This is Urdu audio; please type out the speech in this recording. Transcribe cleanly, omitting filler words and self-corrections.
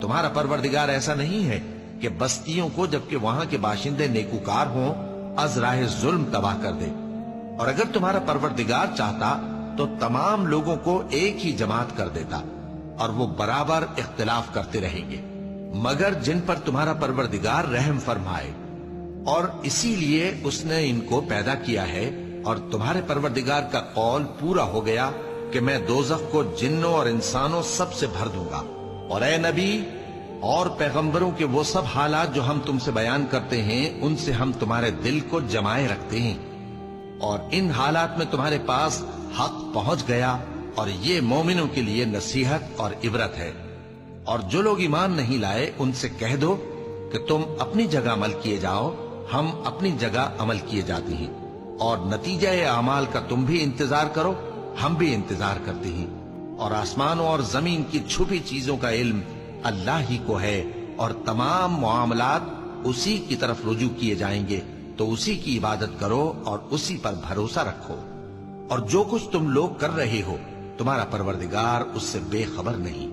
تمہارا پروردگار ایسا نہیں ہے کہ بستیوں کو جبکہ وہاں کے باشندے نیکوکار ہوں از راہ ظلم تباہ کر دے، اور اگر تمہارا پروردگار چاہتا تو تمام لوگوں کو ایک ہی جماعت کر دیتا، اور وہ برابر اختلاف کرتے رہیں گے، مگر جن پر تمہارا پروردگار رحم فرمائے، اور اسی لیے اس نے ان کو پیدا کیا ہے، اور تمہارے پروردگار کا قول پورا ہو گیا کہ میں دوزخ کو جنوں اور انسانوں سب سے بھر دوں گا۔ اور اے نبی اور پیغمبروں کے وہ سب حالات جو ہم تم سے بیان کرتے ہیں، ان سے ہم تمہارے دل کو جمائے رکھتے ہیں، اور ان حالات میں تمہارے پاس حق پہنچ گیا، اور یہ مومنوں کے لیے نصیحت اور عبرت ہے۔ اور جو لوگ ایمان نہیں لائے ان سے کہہ دو کہ تم اپنی جگہ عمل کیے جاؤ، ہم اپنی جگہ عمل کیے جاتے ہیں، اور نتیجہ اعمال کا تم بھی انتظار کرو، ہم بھی انتظار کرتے ہیں۔ اور آسمانوں اور زمین کی چھپی چیزوں کا علم اللہ ہی کو ہے، اور تمام معاملات اسی کی طرف رجوع کیے جائیں گے، تو اسی کی عبادت کرو اور اسی پر بھروسہ رکھو، اور جو کچھ تم لوگ کر رہے ہو تمہارا پروردگار اس سے بے خبر نہیں۔